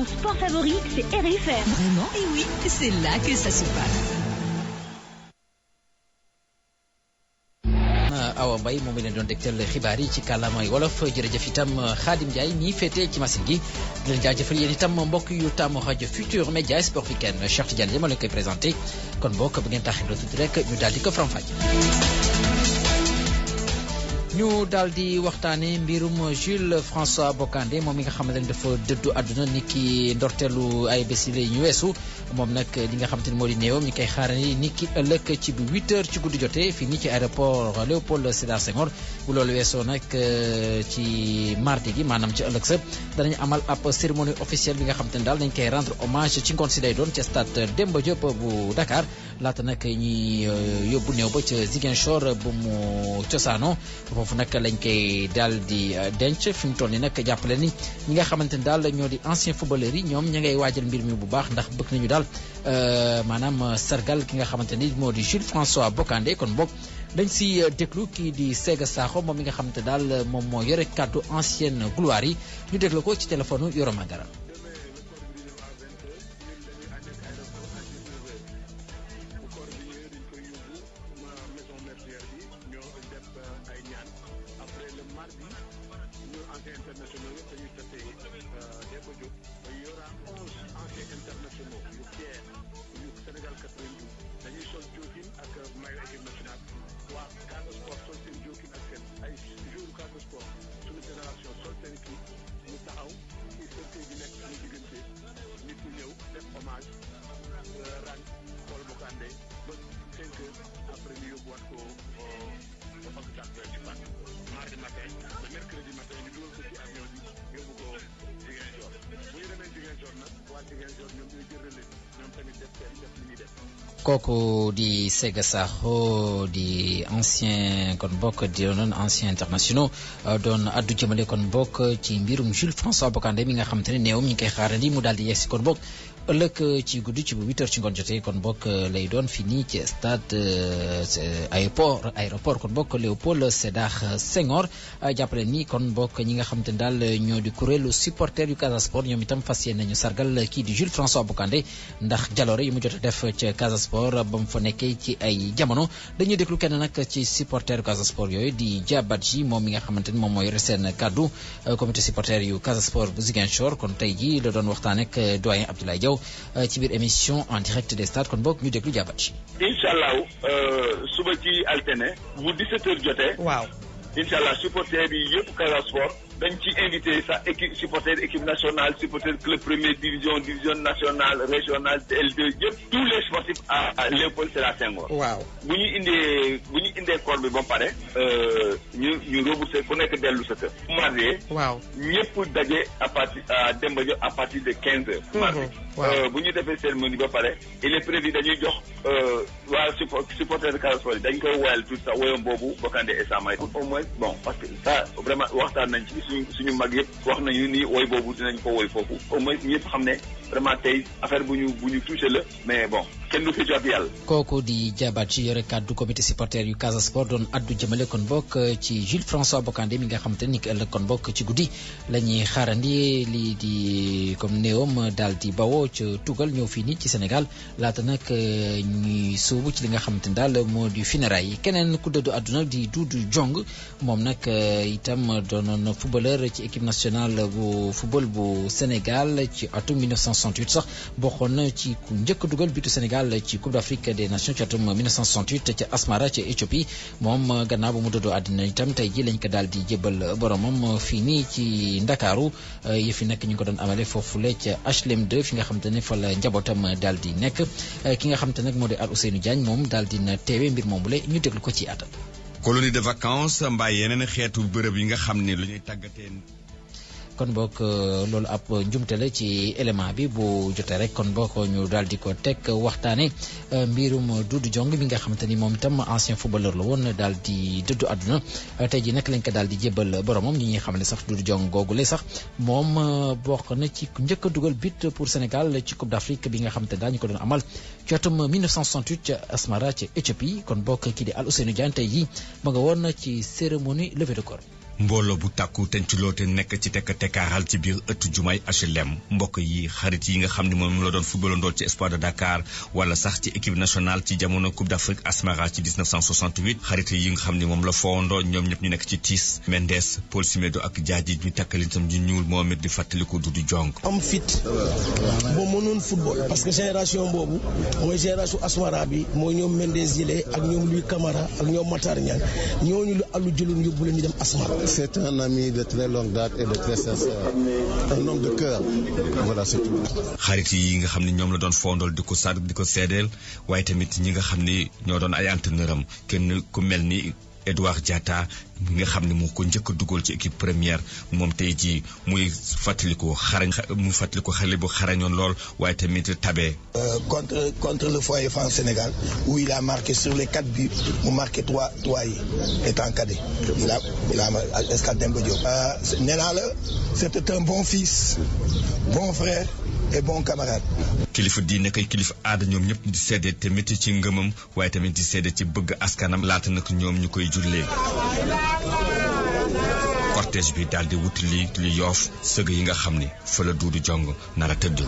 sport favori, c'est RFM. Vraiment? Et oui, c'est là que ça se passe. Awa Mbaye moom leen doon dégtal xibaar yi ci kàllaamay wolof jërëjëf itam Khadim Ndiaye ñi féetee ci machine gi di leen jaajëfal yéen itam mbokk yu taamu rajo Futur Média Sport Weekend Cheikh Tidiane ma leen koy présenté kon mbokk bu ngeen taxee tuuti rek ñu daal di ko faram-fàcce. ñu daal di waxtaane mbirum Jules François Bocandé moom mi nga xamante ne dafa dëddu àdduna ni ki ndorteelu ay bés yi ñu weesu moom nag li nga xamante ni moo di néewam ñu koy xaarani ni ki ëllëg ci bu 8h ci guddi jotee fii nii ci aéroport Léopold Sédar Senghor bu loolu weesoo nag ci mardi gi maanaam ci ëllëg sa danañ amal ab cérémonie officielle bi nga xamante ne daal dañ koy rendre hommage ci ngoon si day doon ca stade Demba Diop bu Dakar laata nag ñuy yóbbu néew ba ca Ziguinchor bu mu cosaano foofu nag lañ koy daal di denc fi mu toll nii nag jàppale ni ñi nga xamante ni daal ñoo di ancien footballeur yi ñoom ña ngay waajal mbir mi bu baax ndax bëgg nañu daal maanaam sargal ki nga xamante ni moo di Jules François Bocandé kon boog dañ si déglu kii di Sega Sakho moom mi nga xamante daal moom moo yore kàddu ancienne gloire yi ñu déglu ko ci téléphone Yoro Mangara. kooku di Sega Sakho di ancien kon bokk di doon ancien internationaux doon addu jëmale kon bokk ci mbirum Jules François Bocandé mi nga xamante ne néewam ñu ngi koy xaarandi mu daal di yegsi kon bokk ëllëg ci guddi ci bu 8h ci ngoon jotee kon bokk lay doon fii nii ci stade aéroport kon bokk Léopold Sédar Senghor jàppale ni kon bokk ñi nga xamante ne daal ñoo di kuréelu supporter yu Casa Sport ñoom itam fas yéene nañu sargal kii di Jules François Bocandé ndax jaloore yi mu jot a def ca Casa Sport ba mu fa nekkee ci ay jamono dañuy déglu kenn nag ci supporter yu Casa Sport yooyu di Diabadji moom mi nga xamante ni moom moo yore seen kaddu comité supporter yu Casa Sport bu Ziguinchor kon tey jii la doon waxtaan ak doyen Abdoulaye Diaw ci biir émission en direct des stades kon boog ñu déglu Diabadji. incha allah suba ci altine bu 17h jotee. waaw incha allah supporter yi yëpp Casa Sport dañ ci invité sa équipe supporter équipe nationale supporter club première division division nationale régionale L2 yëpp tous les sportifs à Léopold Sédar Senghor. waaw bu ñu indee corps bi ba pare ñu rebourser ku nekk dellu sa kër. mardi. waaw ñëpp daje à partir Demba Diop à partir de 15h. mardi. waaw bu ñu defee cérémonie ba pare il est prévu dañuy jox waa supporter de Casa Sport dañ koy woyal tout ça woyam boobu Bocandé et Sama au moins bon parce que ça vraiment waxtaan nañ ci suñu mag yëpp wax nañu ni woy boobu dinañ ko woy foofu au moins ñëpp xam ne vraiment tey affaire bu ñu touché la mais bon kenn du fi jot yàlla. kooku di Diabadji yore kàddu comité supporter yu Casa Sport doon addu jëmale kon bokk ci Jules François Bocandé mi nga xamante ni ki ëllëg kon bokk ci guddi la ñuy xaarandi lii di comme néewam daal di bawoo ca tugal ñëw fii nii ci Sénégal laata nag ñuy sóobu ci li nga xamante ni daal moo di funérailles yi keneen ku dëddu àdduna di Doudou Diong moom nag itam doonoon footballeur ci équipe nationale bu football bu Sénégal ci atum 1968 sax bokkoon ci ku njëkk dugal bitu Sénégal ci Coupe d'Afrique des Nations ci atum 1968 ca Asmara ca Éthiopie moom gannaaw ba mu dëddoo àddina itam tey ji lañ ko daal di jébal boromam fii nii ci Ndakaaru yëfi nag ñu ngi ko doon amale foofule ca HLM 2 fi nga xamante ne fa la njabootam daal di nekk ki nga xamante nag moo di Al Ousseynou Diagne moom daal dina teewe mbir moomule ñu déglu ko ci atal. colonie de vacances mbaa yeneen xeetu bërëb yi nga xam ne lu ñuy tàggatee. kon boog loolu ab njumte la ci élément bi bu jotee rek kon boog ñu daal di ko teg waxtaane mbirum Doudou Diong mi nga xamante ni moom itam ancien footballeur la woon daal di dëddu àdduna tey ji nag lañ ko daal di jébbal boromam ñi ñuy xam ne sax Doudou Diong googule sax moom bokk na ci njëkk a dugal but pour Sénégal ci Coupe d'Afrique bi nga xamante ne daal ñu ko doon amal ci atum 1968 ca Asmara ca Éthiopie kon bokk kii di Al Ousseynou Diagne tey ji ma nga woon ci cérémonie levée de corps. mbooloo bu tàkku tencloo te nekk ci tekk tekkaaral ci biir ëttu jumaay HLM mbokk yi xarit yi nga xam ne moom la doon footballandoo ci Espoir de Dakar wala sax ci équipe nationale ci jamono Coupe d'Afrique Asmara ci 1968 xarit yi nga xam ne moom la foowandoo ñoom ñëpp ñu nekk ci tiis Mendes Paul Simedo ak Jaaji ñu takkalin tam ñu ñuul moom it di fàttaliku Doudou Diong. am fit ba mënoon football parce que génération boobu mooy génération Asmara bi mooy ñoom Mendes Yile ak ñoom Louis Camara ak ñoom Matar Niang ñooñu lu àllu jëloon yóbbu leen ñu dem Asmara. C'est un ami de très longue date et de très sincère, un homme de cœur. Voilà, c'est tout. xarit yi nga xam ne ñoom la doon fondool di ko sar di ko seedeel waaye tamit ñi nga xam ne ñoo doon ay entraîneur am kenn ku mel ni Edouard Diatta nga xam ne moo ko njëkk a dugal ci équipe première moom tey jii muy fàttaliku xale bu xarañoon lool waaye tamit tabe. contre le Foyer France Sénégal où il a marqué sur les 4 buts mu marqué 3 yi étant cadet. il a Escale Demba Diop. nee naa la c'était un bon fils bon frère et bon camarade. kilifa diine kay kilifa aada ñoom ñëpp di seede tamit ci ngëmam waaye tamit di seede ci bëgg askanam laata nag ñoom ñu koy jullee. cortège bi daal di wuti li Yoff sëg yi nga xam ni fa la Doudou Diong nar a tëdd.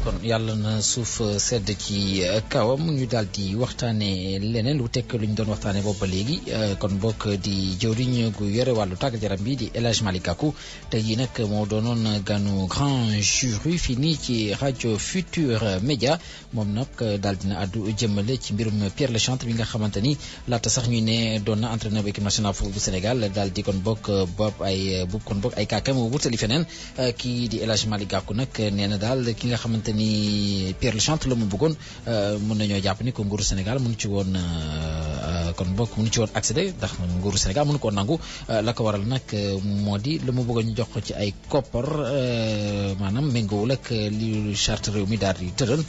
kon yàlla na suuf sedd ci kawam ñu daal di waxtaane leneen lu tekk lu ñu doon waxtaane boobu ba léegi kon bokk di jëwriñ gu yore wàllu tàggat yaram bi di El Hadj Malick Gakou tey jii nag moo doonoon ganu grand jury fii nii ci rajo Futur Média moom nag daal dina àddu jëmale ci mbirum Pierre Lechantre bi nga xamante ni laata sax ñu ne doon na entraîneur bu équipe nationale bu Sénégal daal di kon bokk ay kaakam wutali feneen kii di El Hadj Malick Gakou nag nee na daal ki nga xamante ni Pierre Lechantre la mu bëggoon mën nañoo jàpp ni ko nguuru Sénégal mënu ci woon accéder ndax nguuru Sénégal mënu ko nangu la ko waral nag moo di la mu bëggoon ñu jox ko ci ay koppar maanaam méngoowul ak li charte réew mi daal di tëral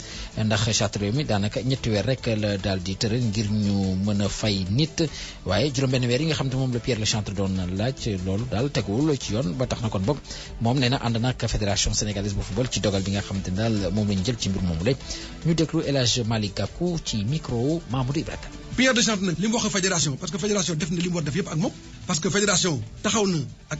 ndax charte réew mi daanaka 3 weer rek la daal di tëral ngir ñu mën a fay nit waaye juróom-benn weer yi nga xam ne moom la Pierre Lechantre doon laaj loolu daal teguwul ci yoon ba tax na kon boog moom nee na ànd na ak fédération sénégalaise bu football ci dogal bi nga xamante ne daal moom lañu jël ci mbir moomu la ñu déglu El Hadj Malick Gakou ci micro Mamadou Ibrahima. Pierre Lechantre nag li mu wax fédération parce que fédération def na li mu war def yëpp ak moom parce que fédération taxaw na ak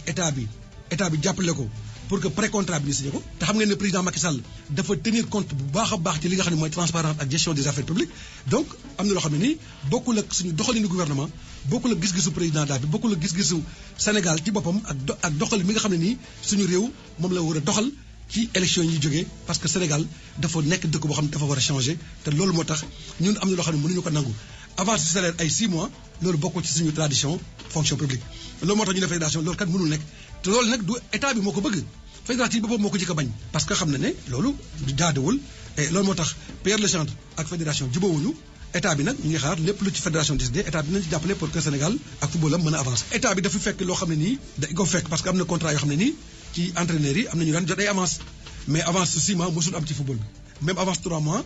état bi jàppale ko pour que pré-contrat bi ñu signé ko te xam ngeen ne président Macky Sall dafa tenir compte bu baax a baax ci li nga xam ne mooy transparence ak gestion des affaires publiques donc am na loo xam ne nii bokkul ak suñu doxalinu gouvernement bokkul ak gis-gisu président daal bi bokkul ak gis-gisu Sénégal ci boppam ak doxal mi nga xam ne nii suñu réew moom la war a doxal ci élection yi jógee parce que Sénégal dafa nekk dëkk boo xam ne dafa war a changer te loolu moo tax ñun am na loo xam ne mënuñu ko nangu avance du salaire ay 6 mois loolu bokkul ci suñu tradition fonction publique loolu moo tax ñu ne fédération loolu kat mënul nekk te loolu nag du état bi moo ko bëgg fédération yi boppam moo ko jëkk a bañ parce que xam na ne loolu jaaduwul et loolu moo tax Pierre Lechantre ak fédération jubóowuñu état bi nag ñu ngi xaar lépp lu ci fédération décidé état bi nañ ci jàppale pour que Sénégal ak football am mën a avancer état bi dafa fekk loo xam ne nii dañ ko fekk parce que am na contrat yoo xam ne nii ci entraîneurs yi am nañu daan jot ay avance mais avance 6 mois mosul am ci football bi même avance 3 mois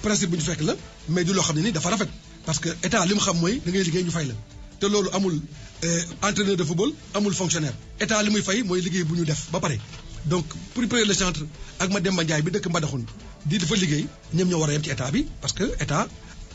principe bu ñu fekk la mais du loo xam ne nii dafa rafet parce que état li mu xam mooy da ngay liggéey ñu fay la te loolu amul entraîneur de football amul fonctionnaire état li muy fay mooy liggéey bu ñu def ba pare donc pour Pierre Lechantre ak Mademba Ndiaye bi dëkk Mbadakhoune di dafa liggéey ñoom ñoo war a yem ci état bi parce que état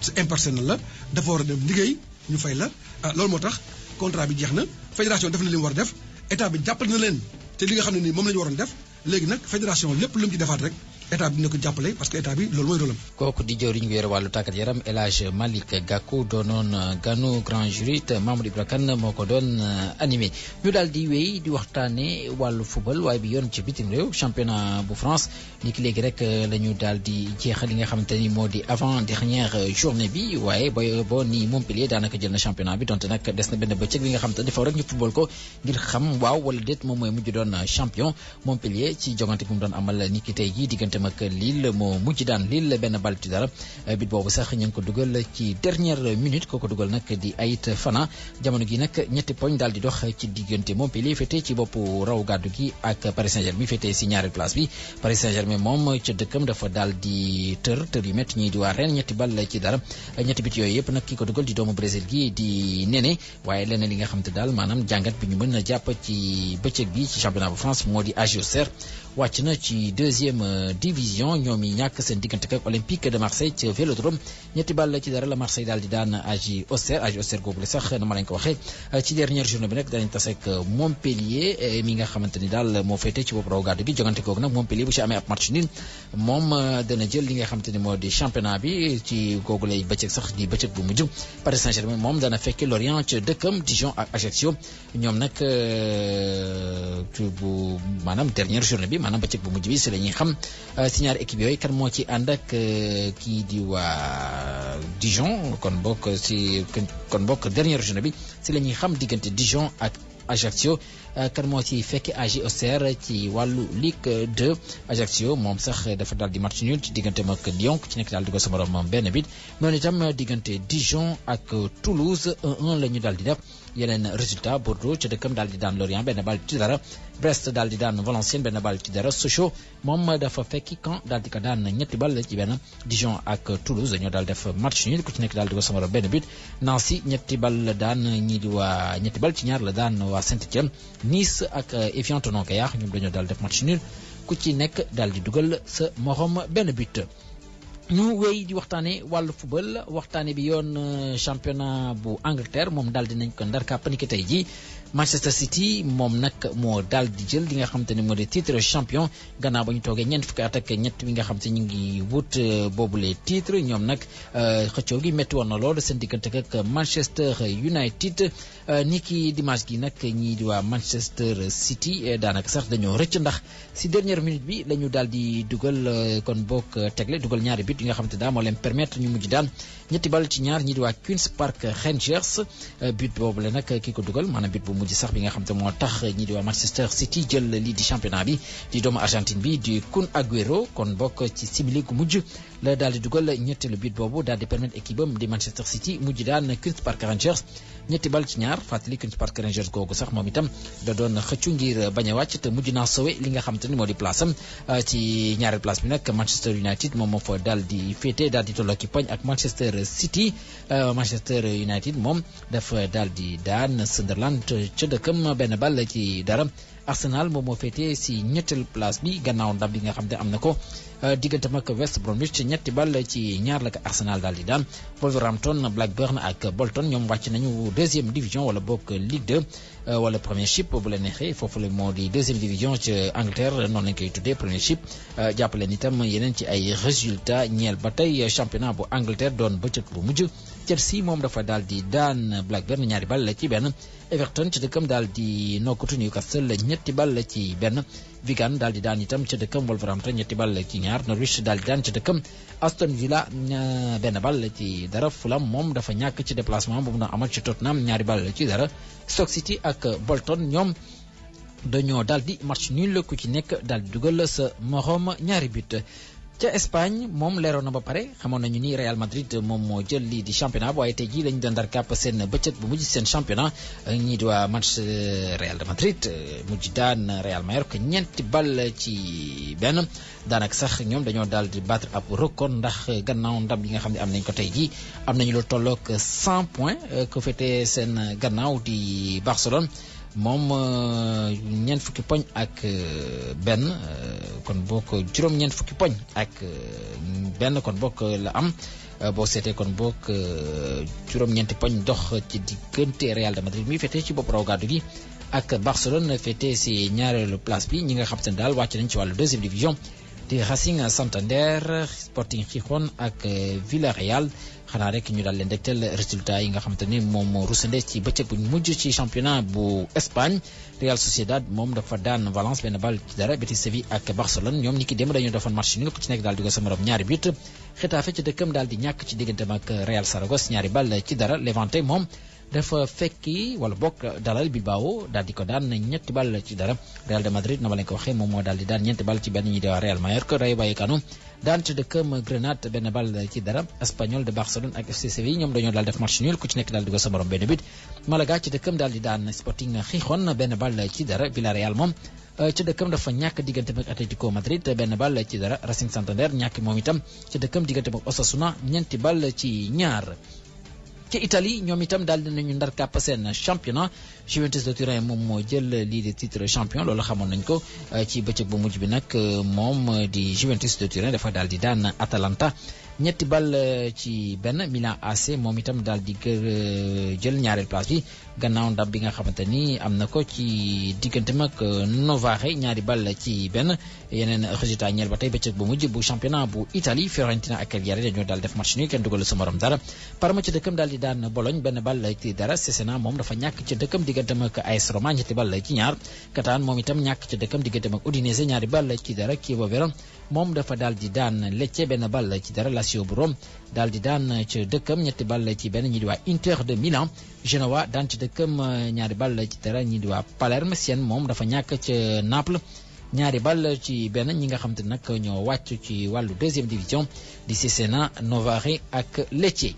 c'est impersonnel la dafa war a dem liggéey ñu fay la loolu moo tax contrat bi jeex na fédération def na li mu war a def état bi jàppale na leen te li nga xam ne nii moom la ñu waroon def léegi nag fédération lépp lu mu ci defaat rek état bi dina ko jàppale parce que état bi loolu mooy rôlam. kooku di jëwriñ gu yore wàllu tàggat yaram El Hadj Malick Gakou doonoon ganu grand jury te Mamadou Ibra Kane moo ko doon animé ñu daal di wéy di waxtaane wàllu football waaye bi yoon ci bitim réew championnat bu France ni ki léegi rek la ñu daal di jeexal li nga xamante ni moo di avant dernière journée bi waaye boo ni Montpellier daanaka jël na championnat bi donte nag des na benn bëccëg bi nga xamante ni dafa rek ñu football ko ngir xam waaw wala déet moom mooy mujj doon champion Montpellier ci jogante bi mu doon amal ni ki tey jii diggante ak Lille moo mujj daan Lille benn bal ci dara bit boobu sax ñu ngi ko dugal ci dernière minute ko dugal nag di Ait Fana jamono gi nag 2 poñ daal di dox ci diggante Montpellier féetee ci boppu raw gàddu gi ak Paris Saint-Germain féetee si ñaari place bi Paris Saint-Germain moom ca dëkkam dafa daal di tër yu métti ñii di waa Rennes 2 bal ci dara 2 bit yooyu yëpp nag ki ko dugal di doomu Brésil gi di Néné waaye leneen li nga xam te daal maanaam jàngat bi ñu mën a jàpp ci bëccëg bi ci championnat bu France moo di Agios Serre wàcc na ci 2e division ñoom yi ñàkk seen diggante ak Olympique de Marseille ci Vélodrome ñetti ball ci dara la Marseille daal di daan AJ Auxerre googu la sax na ma lañ ko waxee ci dernière journée bi nag danañ tase ak Montpellier mi nga xamante ni daal moo féete ci bopp raw gàddu gi jogante googu nag Montpellier bu ci amee ab match nul moom dana jël li nga xamante ni moo di championnat bi ci googu lay bëccëg sax di bëccëg bu mujj Paris Saint-Germain moom dana fekki Lorient ci dëkkam Dijon ak Ajaccio ñoom nag bu maanaam dernière journée bi maanaam bëccëg bu mujj bi si la ñuy xam si ñaari équipe yooyu kan moo ci ànd ak kii di waa Dijon kon bokk dernière journée bi si la ñuy xam diggante Dijon ak Ajaccio kan moo ci fekki AJ Auxerre ci wàllu Ligue 2 Ajaccio moom sax dafa daal di match nul ci diggante ak Lyon ci nekk daal di ko sa morom benn bit noonu itam diggante Dijon ak Toulouse 1-1 la ñu daal di def yeneen résultat Bordeaux ca dëkkam daal di daan Lorient benn bal ci dara Brest daal di daan Valenciennes benn bal ci dara Sochaux moom dafa fekki Caen daal di ko daan ñetti bal ci benn Dijon ak Toulouse dañoo daal def match nul ku ci nekk daal di ko sa morom benn bit Nancy ñetti bal la daan ñii di waa ñetti bal ci ñaar la daan waa Saint-Étienne Nice ak Evian Tonon-Gaillard ñoom dañoo daal def match nul ku ci nekk daal di dugal sa morom benn but. ñu wéy di waxtaane wàllu football waxtaane bi yoon championnat bu Angleterre moom daal dinañ ko ndar kàpp ni ki tey jii Manchester City moom nag moo daal di jël li nga xamante ne moo di titre champion gannaaw ba ñu toogee ñeent fukki at ak ñett wi nga xam te ñu ngi wut boobule titre ñoom nag xëccoo gi métti woon na lool seen diggante ak Manchester United ni ki dimanche gi nag ñii di waa Manchester City daanaka sax dañoo rëcc ndax si dernière minute bi la ñu daal di dugal kon bokk tegle dugal ñaari but yi nga xam te daa moo leen permettre ñu mujj daan ñetti bal ci ñaar ñii di waa Queen's Park Rangers but boobu la nag ki ko dugal maanaam but bu mujj sax bi nga xam te moo tax ñii di waa Manchester City jël lii di championnat bi di doomu Argentine bi di Kun Agüero kon bokk ci simili gu mujj la daal di dugal ñetteelu but boobu daal di permettre équipe am di Manchester City mujj daan Queen's Park Rangers ñetti bal ci ñaar fàttali Queen's Park Rangers googu sax moom itam da doon xëccu ngir bañ a wàcc te mujj naa sowe li nga xam te ni moo di place am ci ñaareel place bi nag Manchester United moom moo fa daal di féete daal di tolloo ki poñ ak Manchester City Manchester United moom dafa daal di daan Sunderland ca dëkkam benn bal ci dara Arsenal moom moo féete si ñetteelu place bi gannaaw ndam bi nga xam ne am na ko digganteem ak West Bromwich ñetti bal ci ñaar la ko Arsenal daal di daan Wolverhampton Blackburn ak Bolton ñoom wàcc nañu deuxième division wala bokk Ligue 2 wala Premiership bu la neexee foofu la moo di deuxième division ci Angleterre noonu lañ koy tuddee Premiership jàppaleen itam yeneen ci ay résultats ñeel ba tey championnat bu Angleterre doon bëccëg bu mujj Chelsea moom dafa daal di daan Blackburn ñaari bal ci benn Everton ci dëkkam daal di nokkatu Newcastle ñetti bal ci benn Wigan daal di daan itam ca dëkkam Wolverhampton ñetti bal ci ñaar Norwich daal di daan ca dëkkam Aston Villa benn bal ci dara Fulham moom dafa ñàkk ci déplacement bu mu doon amal ci Tottenham ñaari bal ci dara Stoke City ak Bolton ñoom dañoo daal di match nul ku ci nekk daal di dugal sa morom ñaari but. ca Espagne moom leeroon na ba pare xamoon nañu ni Real Madrid moom moo jël lii di championnat waaye tey jii lañu doon dar kàpp seen bëccëg bu mujj seen championnat ñii di waa match Real de Madrid mujj daan Real Mallorca ñeenti bal ci benn daanaka sax ñoom dañoo daal di battre ab record ndax gannaaw ndam yi nga xam ne am nañ ko tey jii am nañu lu tolloog 100 points ko féetee seen gannaaw di Barcelone. moom ñeent fukki poñ ak benn kon bokk juróom-ñeent fukki poñ ak benn kon bokk la am boo seetee kon bokk juróom-ñeenti poñ dox ci diggante Real de Madrid mi féetee ci bopp raw gàddu gi ak Barcelone féetee si ñaareelu place bi ñi nga xam te ne daal wàcc nañ ci wàllu deuxième division di Racing Santander Sporting Gijón ak Villarreal xanaa rek ñu daal leen dégtal résultat yi nga xamante ni moom moo rusande ci bëccëg bu mujj ci championnat bu Espagne Real Sociedad moom dafa daan Valence benn bal ci dara Betis Séville ak Barcelone ñoom ñi ki dem dañoo defoon match nul ku ci nekk daal di ko sa morom ñaari but Getafe ci dëkkam daal di ñàkk ci digganteem ak Real Saragosse ñaari bal ci dara Levante moom dafa fekki wala bokk dalal Bilbao daal di ko daan ñetti bal ci dara Real de Madrid na ma leen ko waxee moom moo daal di daan ñeenti bal ci benn ñi di waa Real Mallorca Rayo Vallecano daan ci dëkkam Grenade benn bal ci dara Espanyol de Barcelone ak FC Séville ñoom dañoo daal def match nul ku ci nekk daal di ko sa morom benn but Malaga ci dëkkam daal di daan Sporting Gijón benn bal ci dara Villarreal moom ci dëkkam dafa ñàkk diggante ak Atlético Madrid benn bal ci dara Racing Santander ñàkk moom itam ci dëkkam diggante ak Osasuna ñeenti bal ci ñaar ci Italie ñoom itam daal dinañu ndar kàpp seen championnat Juventus de Turin moom moo jël lii de titre champion loolu xamoon nañ ko ci bëccëg bu mujj bi nag moom di Juventus de Turin dafa daal di daan Atalanta 2-1 Milan AC moom itam daal di jël ñaareel place bi gannaaw ndam bi nga xamante ni am na ko ci digganteem ak Novare 2-1 yeneen résultat ñeel ba tey bëccëg bu mujj bu championnat bu Italie Fiorentina ak Cagliari dañoo daal def match nul kenn dugal sa morom dara Parma ci dëkkam daal di daan Bologne 1-0 Cesena moom dafa ñàkk ci dëkkam digganteem ak AS Roma 2-2 Catane moom itam ñàkk ci dëkkam digganteem ak Udinese 2-0 Chievo Verona moom dafa daal di daan Lecce 1-0 Lazio bu Rome daal di daan ci dëkkam 2-1 ñi di waa Inter de Milan Genoa daan ci dëkkam 2-0 ñi di waa Palerme Sienne moom dafa ñàkk ci Naples 2-1 ñi nga xam te nag ñoo wàcc ci wàllu deuxième division di Cesena Novare ak Lecce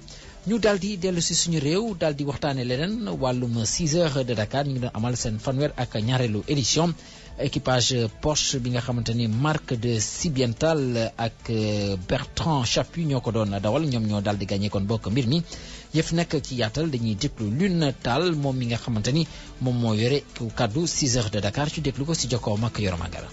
ñu daal di dellu si suñu réew daal di waxtaane leneen wàllum 6 heures de Dakar ñu ngi doon amal seen fanweer ak ñaareelu édition équipage Porsche bi nga xamante ni Marc de Sibiental ak Bertrand Chapuis ñoo ko doon dawal ñoom ñoo daal di gagné kon bokk mbir mi yëf nekk ci yaatal dañuy déglu Lune Tall moom mi nga xamante ni moom moo yore kàddu 6 heures de Dakar ci déglu ko si jokkoom ak Yoro Mangala.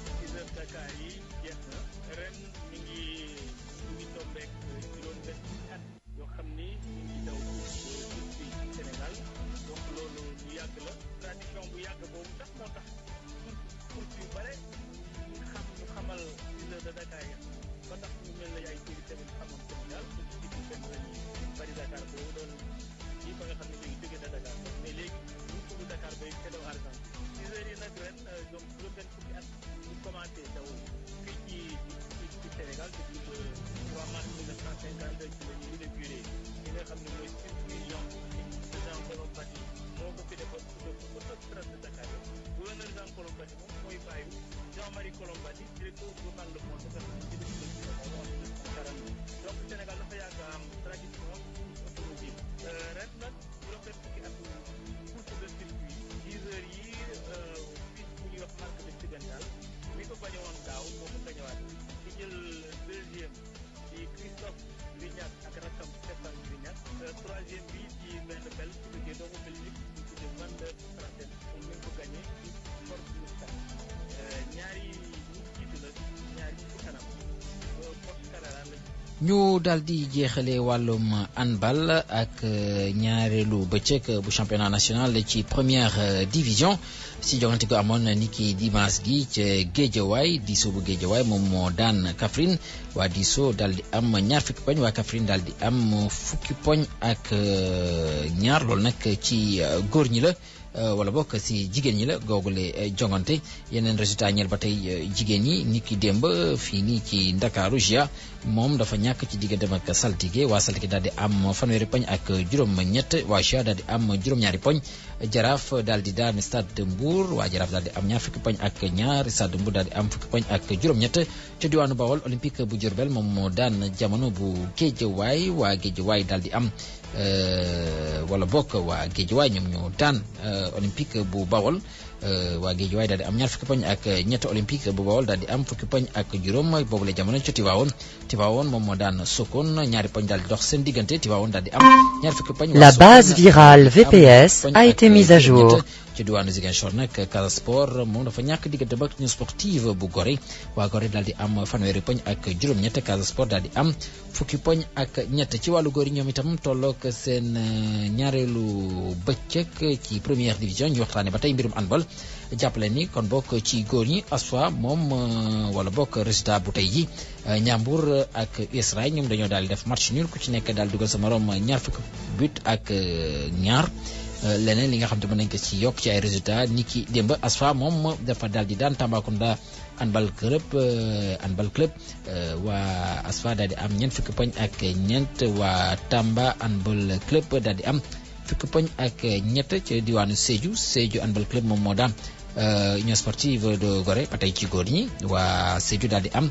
ñu daal di jeexale wàllum handball ak ñaareelu bëccëg bu championnat national ci première division si joŋante ko amoon ni ki dimanche gi ca Guédiawaye Diso bu Guédiawaye moom moo daan Kaffrine waa Diso daal di am 20 poñ waa Kaffrine daal di am 10 poñ ak ñaar loolu nag ci góor ñi la wala bokk si jigéen ñi la googule jongante yeneen résultat ñeel ba tey jigéen ñi ni ki démb fii nii ci Ndakaaru Gia moom dafa ñàkk ci digganteem ak Saltigué waa Saltigué daal di am fanweeri poñ ak juróom-ñett waa Gia daal di am juróom-ñaari poñ Jaraaf daal di daan Stade de Mbour waa Jaraaf daal di am ñaar fukki poñ ak ñaar Stade de Mbour daal di am fukki poñ ak juróom-ñett ca diwaanu Bawol Olympique bu Diourbel moom moo daan Jamono bu Guédiawaye waa Guédiawaye daal di am wala bokk waa Guédiawaye ñoom ñoo daan Olympique bu Bawol waa Guédiawaye daal di am ñaar fukki poñ ak ñett Olympique bu Bawol daal di am fukki poñ ak juróom boobu la jamono ca Tivaouane moom moo daan Sokone ñaari poñ daal di dox seen diggante Tivaouane daal di am ñaar fukki poñ. La base virale VPS a été mise à jour. ci diwaanu Ziguinchor nag Casa Sport moom dafa ñàkk diggante ba Union Sportive bu Gorée waa Gorée daal di am fanweeri poñ ak juróom-ñett Casa Sport daal di am fukki poñ ak ñett ci wàllu góor yi ñoom itam tolloog seen ñaareelu bëccëg ci première division ñu waxtaane ba tey mbirum handball jàppale ni kon bokk ci góor ñi ASFA moom wala bokk résultat bu tey ji Ndiambour ak US Rail ñoom dañoo daal di def match nul ku ci nekk daal dugal sa morom ñaar fukki but ak ñaar leneen li nga xam te mën nañ ko ci yokk ci ay résultats ni ki démb ASFA moom dafa daal di daan Tambacounda handball club waa ASFA daal di am ñeent fukki poñ ak ñeent waa Tamba handball club daal di am fukki poñ ak ñett ci diwaanu Sédhiou handball club moom moo daan Union Sportive de Gorée ba tey ci góor ñi waa Sédhiou daal di am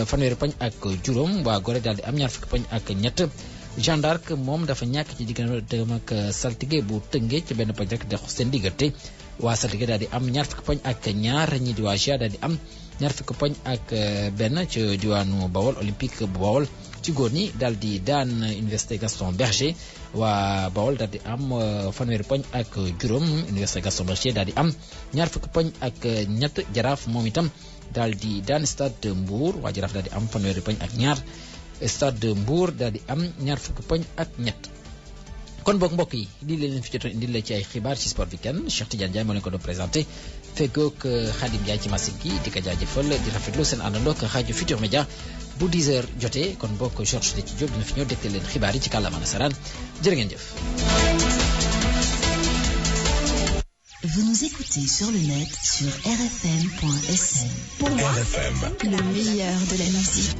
fanweeri poñ ak juróom waa Gorée daal di am ñaar fukki poñ ak ñett Jeanne d'Arc moom dafa ñàkk ci digganteem ak Saltigué bu Tëngéej ci benn poñ rek dox seen diggante waa Saltigué daal di am ñaar fukki poñ ak ñaar ñi di waa Gia daal di am ñaar fukki poñ ak benn ci diwaanu Bawol Olympique bu Bawol ci góor ñi daal di daan Université Gaston Berger waa Bawol daal di am fanweeri poñ ak juróom Université Gaston Berger daal di am ñaar fukki poñ ak ñett Jaraaf moom itam daal di daan Stade de Mbour waa Jaraaf daal di am fanweeri poñ ak ñaar Stade de Mbour daal di am ñaar fukki poñ ak ñett. kon boog mbokk yi lii leen fi jotoon indil la ci ay xibaar ci sport weekend Cheikh Tidiane Ndiaye moo leen ko doon présenté feggoog Khadim Ndiaye ci machine gi di ko jaajëfal di rafetlu seen àndandoo ak rajo Futur Média bu 10h jotee kon bokk Georges de ci Diop dina fi ñëw dégtal leen xibaar yi ci kàllaama nasaraan jërë ngeen jëf. Vous nous écoutez sur le net sur rfm.sn. Pour moi, le meilleur de la musique.